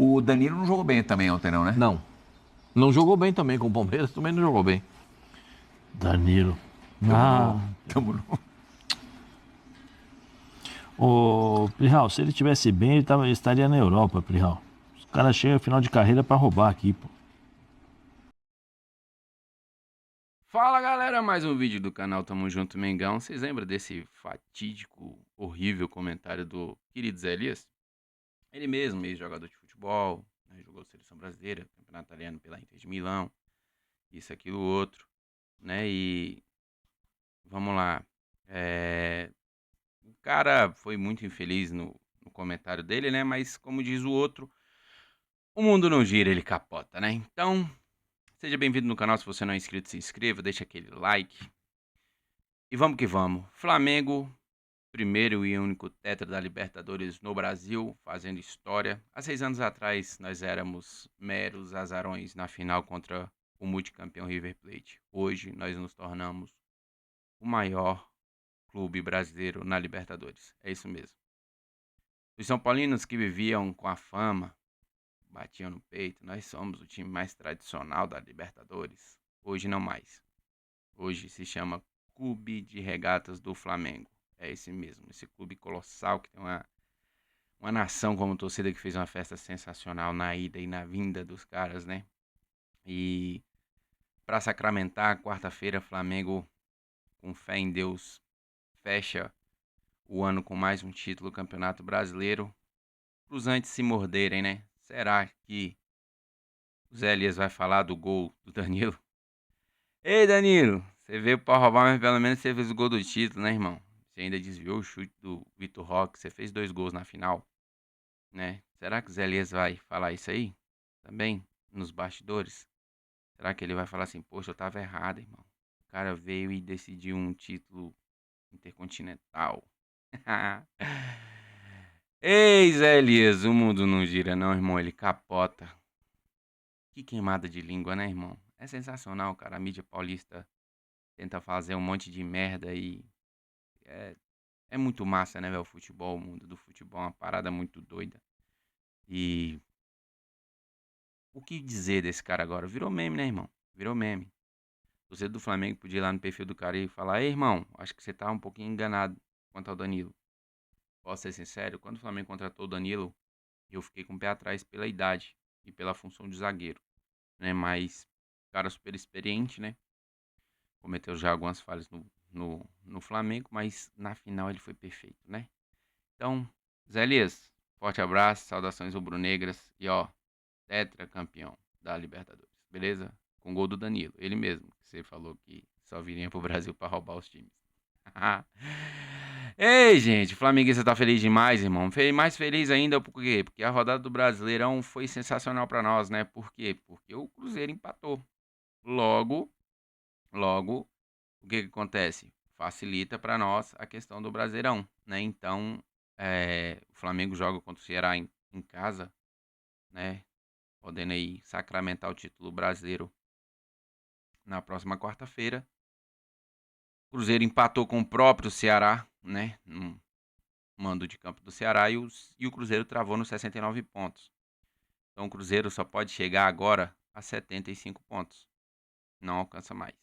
O Danilo não jogou bem também ontem, não, né? Não. Não jogou bem também com o Palmeiras, também não jogou bem. Danilo. Tamo no. Ah. Tamo no. Ô, Plihal, se ele tivesse bem, ele estaria na Europa, Plihal. Os caras chegam final de carreira pra roubar aqui, pô. Fala galera, mais um vídeo do canal Tamo Junto Mengão. Vocês lembram desse fatídico, horrível comentário do querido Zé Elias? Ele mesmo, ex-jogador de futebol, né, jogou seleção brasileira, campeonato italiano pela Inter de Milão, isso, aquilo, outro, né? E vamos lá. O cara foi muito infeliz no comentário dele, né? Mas como diz o outro, o mundo não gira, ele capota, né? Então, seja bem-vindo no canal. Se você não é inscrito, se inscreva, deixa aquele like. E vamos que vamos. Flamengo, primeiro e único tetra da Libertadores no Brasil, fazendo história. Há 6 anos atrás, nós éramos meros azarões na final contra o multicampeão River Plate. Hoje, nós nos tornamos o maior clube brasileiro na Libertadores. É isso mesmo. Os São Paulinos que viviam com a fama, batiam no peito, nós somos o time mais tradicional da Libertadores. Hoje não mais. Hoje se chama Clube de Regatas do Flamengo. É esse mesmo, esse clube colossal que tem uma nação como torcida que fez uma festa sensacional na ida e na vinda dos caras, né? E para sacramentar, quarta-feira, Flamengo, com fé em Deus, fecha o ano com mais um título do Campeonato Brasileiro. Os antes se morderem, né? Será que o Zé Elias vai falar do gol do Danilo? Ei, Danilo, você veio pra roubar, mas pelo menos você fez o gol do título, né, irmão? Você ainda desviou o chute do Vitor Roque, você fez 2 gols na final, né? Será que o Zé Elias vai falar isso aí? Também, nos bastidores? Será que ele vai falar assim, poxa, eu tava errado, irmão? O cara veio e decidiu um título intercontinental. Ei, Zé Elias, o mundo não gira não, irmão, ele capota. Que queimada de língua, né, irmão? É sensacional, cara. A mídia paulista tenta fazer um monte de merda e é, é muito massa, né, velho? O futebol, o mundo do futebol é uma parada muito doida. E o que dizer desse cara agora? Virou meme, né, irmão? Virou meme. Você do Flamengo podia ir lá no perfil do cara e falar: Ei, irmão, acho que você tá um pouquinho enganado quanto ao Danilo. Posso ser sincero, quando o Flamengo contratou o Danilo, eu fiquei com o pé atrás pela idade e pela função de zagueiro, né? Mas, cara super experiente, né? Cometeu já algumas falhas no Flamengo, mas na final ele foi perfeito, né? Então, Zé Elias, forte abraço, saudações rubro-negras e ó, tetra campeão da Libertadores, beleza? Com gol do Danilo, ele mesmo, que você falou que só viria pro Brasil pra roubar os times. Ei, gente, o flamenguista tá feliz demais, irmão. Mais feliz ainda por quê? Porque a rodada do Brasileirão foi sensacional pra nós, né? Por quê? Porque o Cruzeiro empatou. Logo, logo, o que que acontece? Facilita pra nós a questão do Brasileirão, né? Então, o Flamengo joga contra o Ceará em casa, né? Podendo aí sacramentar o título brasileiro na próxima quarta-feira. O Cruzeiro empatou com o próprio Ceará, né? No mando de campo do Ceará e o Cruzeiro travou nos 69 pontos. Então o Cruzeiro só pode chegar agora a 75 pontos. Não alcança mais.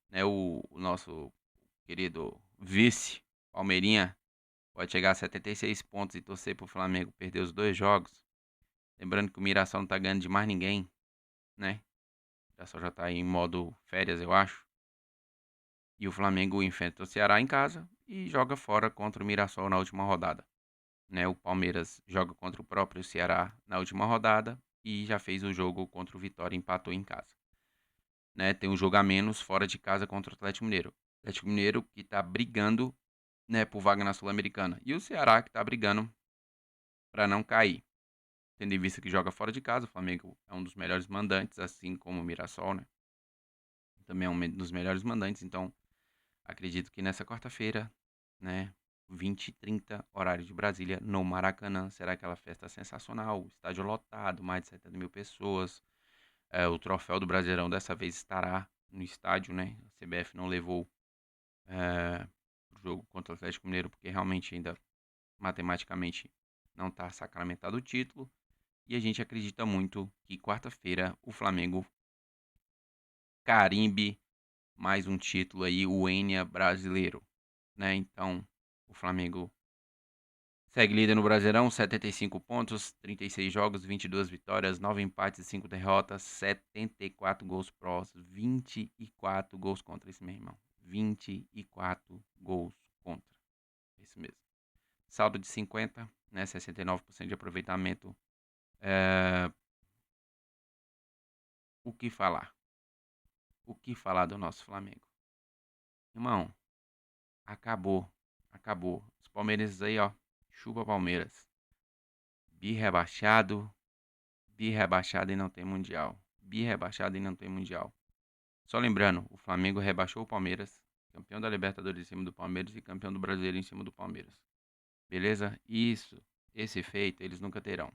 Né? O nosso querido vice, Palmeirinha, pode chegar a 76 pontos e torcer pro Flamengo perder os 2 jogos. Lembrando que o Mirassol não tá ganhando de mais ninguém, né? O Mirassol já tá aí em modo férias, eu acho. E o Flamengo enfrenta o Ceará em casa e joga fora contra o Mirassol na última rodada. Né? O Palmeiras joga contra o próprio Ceará na última rodada e já fez o jogo contra o Vitória e empatou em casa. Né? Tem um jogo a menos fora de casa contra o Atlético Mineiro. O Atlético Mineiro que tá brigando, né, por vaga na Sul-Americana. E o Ceará que tá brigando para não cair. Tendo em vista que joga fora de casa, o Flamengo é um dos melhores mandantes, assim como o Mirassol, né? Também é um dos melhores mandantes, então acredito que nessa quarta-feira, né, 20h30, horário de Brasília, no Maracanã, será aquela festa sensacional, estádio lotado, mais de 70 mil pessoas. O troféu do Brasileirão dessa vez estará no estádio, né? A CBF não levou o jogo contra o Atlético Mineiro, porque realmente ainda matematicamente não está sacramentado o título. E a gente acredita muito que quarta-feira o Flamengo carimbe mais um título aí, o Enia brasileiro, né? Então, o Flamengo segue líder no Brasileirão, 75 pontos, 36 jogos, 22 vitórias, 9 empates e 5 derrotas, 74 gols prós, 24 gols contra. Isso, meu irmão. 24 gols contra. Isso mesmo. Saldo de 50, né? 69% de aproveitamento. O que falar? O que falar do nosso Flamengo? Irmão, acabou. Acabou. Os palmeirenses aí, ó. Chupa Palmeiras. Bi rebaixado. Bi rebaixado e não tem mundial. Bi rebaixado e não tem mundial. Só lembrando, o Flamengo rebaixou o Palmeiras. Campeão da Libertadores em cima do Palmeiras e campeão do Brasileiro em cima do Palmeiras. Beleza? Isso. Esse feito eles nunca terão.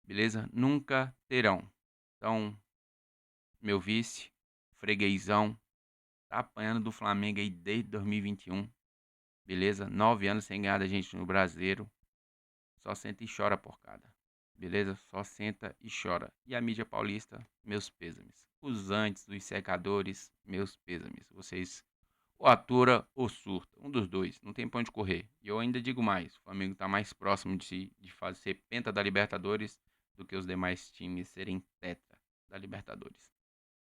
Beleza? Nunca terão. Então, meu vice, freguesão, tá apanhando do Flamengo aí desde 2021. Beleza? 9 anos sem ganhar da gente no Brasileiro. Só senta e chora, porcada. Beleza? Só senta e chora. E a mídia paulista, meus pêsames. Os antes, os secadores, meus pêsames. Vocês ou atura ou surta. Um dos dois. Não tem pra onde correr. E eu ainda digo mais. O Flamengo tá mais próximo de fazer penta da Libertadores do que os demais times serem tetra da Libertadores.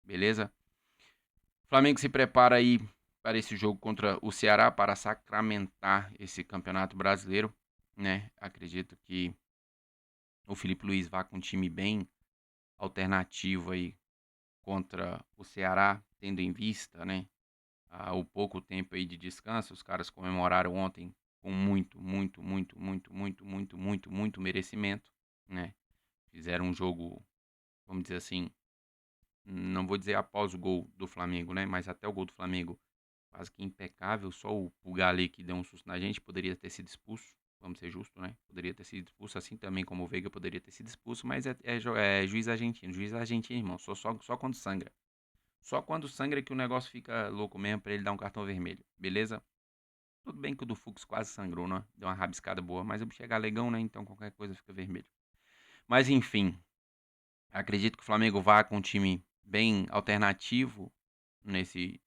Beleza? O Flamengo se prepara aí para esse jogo contra o Ceará para sacramentar esse campeonato brasileiro, né? Acredito que o Felipe Luiz vá com um time bem alternativo aí contra o Ceará, tendo em vista, né, o pouco tempo aí de descanso. Os caras comemoraram ontem com muito merecimento, né? Fizeram um jogo, vamos dizer assim, não vou dizer após o gol do Flamengo, né, mas até o gol do Flamengo quase que impecável. Só o Pulgar ali que deu um susto na gente, poderia ter sido expulso. Vamos ser justos, né? Poderia ter sido expulso, assim também como o Veiga poderia ter sido expulso, mas é juiz argentino. Juiz argentino, irmão, só quando sangra. Só quando sangra que o negócio fica louco mesmo pra ele dar um cartão vermelho, beleza? Tudo bem que o do Fux quase sangrou, né? Deu uma rabiscada boa, mas o bicho é galegão, né? Então qualquer coisa fica vermelho. Mas enfim, acredito que o Flamengo vá com um time bem alternativo nesse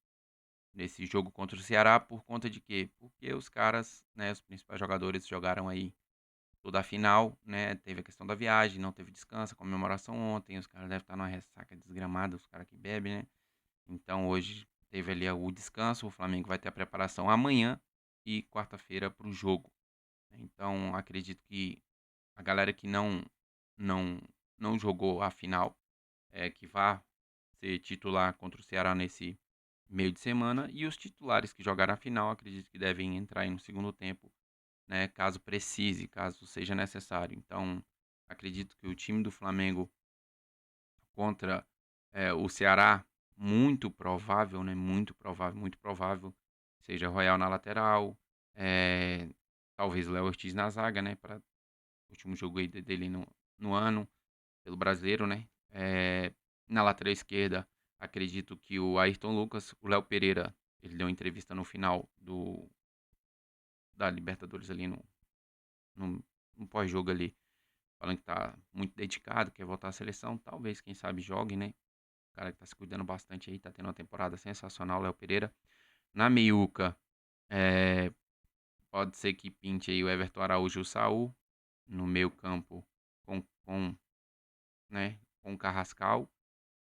jogo contra o Ceará. Por conta de quê? Porque os caras, né, os principais jogadores jogaram aí toda a final, né? Teve a questão da viagem, não teve descanso, a comemoração ontem, os caras devem estar numa ressaca desgramada, os caras que bebem, né? Então hoje teve ali o descanso, o Flamengo vai ter a preparação amanhã e quarta-feira para o jogo. Então acredito que a galera que não não jogou a final, que vá ser titular contra o Ceará nesse meio de semana, e os titulares que jogaram a final acredito que devem entrar aí no segundo tempo, né, caso precise, caso seja necessário. Então acredito que o time do Flamengo contra o Ceará, muito provável, né? Muito provável, seja Royal na lateral, talvez Léo Ortiz na zaga, né? Para o último jogo aí dele no ano, pelo brasileiro, né? Na lateral esquerda, acredito que o Ayrton Lucas, o Léo Pereira, ele deu uma entrevista no final da Libertadores ali no pós-jogo ali, falando que tá muito dedicado, quer voltar à seleção, talvez, quem sabe, jogue, né? O cara que tá se cuidando bastante aí, tá tendo uma temporada sensacional, Léo Pereira. Na meiuca, pode ser que pinte aí o Everton Araújo e o Saul. No meio campo, né, com o Carrascal,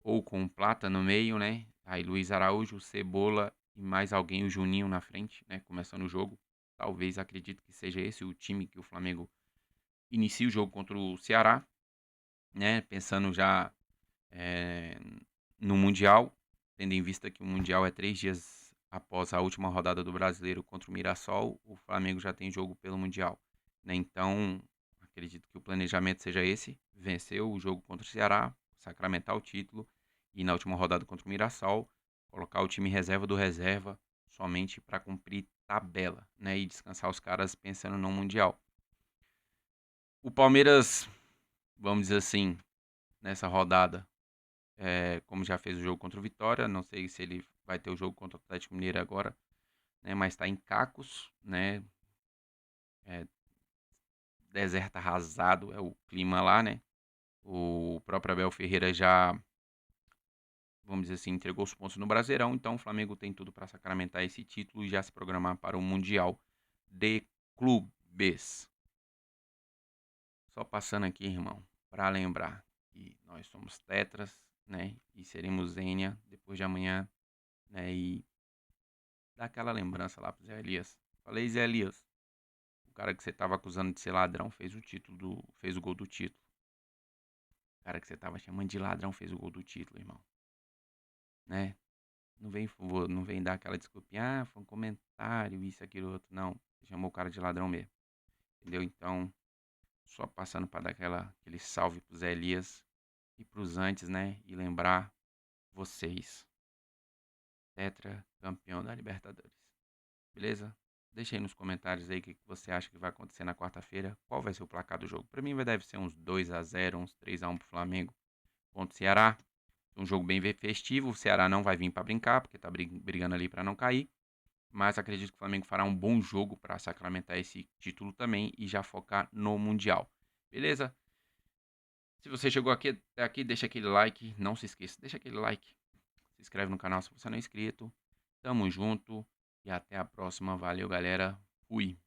ou com o Plata no meio, né? Aí Luiz Araújo, Cebola e mais alguém, o Juninho na frente, né? Começando o jogo. Talvez, acredito que seja esse o time que o Flamengo inicie o jogo contra o Ceará, né? Pensando já no Mundial, tendo em vista que o Mundial é 3 dias após a última rodada do Brasileiro contra o Mirassol, o Flamengo já tem jogo pelo Mundial, né? Então, acredito que o planejamento seja esse: vencer o jogo contra o Ceará, sacramentar o título, e na última rodada contra o Mirassol, colocar o time reserva do reserva somente para cumprir tabela, né? E descansar os caras pensando no Mundial. O Palmeiras, vamos dizer assim, nessa rodada, como já fez o jogo contra o Vitória, não sei se ele vai ter o jogo contra o Atlético Mineiro agora, né? Mas está em cacos, né? Deserto arrasado é o clima lá, né? O próprio Abel Ferreira já, vamos dizer assim, entregou os pontos no Brasileirão. Então o Flamengo tem tudo para sacramentar esse título e já se programar para o Mundial de Clubes. Só passando aqui, irmão, para lembrar que nós somos tetras, né? E seremos Zênia depois de amanhã, né? E dar aquela lembrança lá pro Zé Elias. Falei, Zé Elias, o cara que você tava acusando de ser ladrão fez fez o gol do título. O cara que você tava chamando de ladrão fez o gol do título, irmão. Né? Não vem dar aquela desculpinha, foi um comentário, isso, aquilo, outro. Não, você chamou o cara de ladrão mesmo. Entendeu? Então, só passando para dar aquele salve pro Zé Elias e pros antes, né? E lembrar vocês, tetra campeão da Libertadores. Beleza? Deixa aí nos comentários aí o que você acha que vai acontecer na quarta-feira. Qual vai ser o placar do jogo? Pra mim deve ser uns 2-0, uns 3-1 pro Flamengo contra o Ceará. Um jogo bem festivo. O Ceará não vai vir pra brincar, porque tá brigando ali pra não cair. Mas acredito que o Flamengo fará um bom jogo pra sacramentar esse título também e já focar no Mundial. Beleza? Se você chegou até aqui, deixa aquele like. Não se esqueça, deixa aquele like. Se inscreve no canal se você não é inscrito. Tamo junto e até a próxima. Valeu, galera. Fui.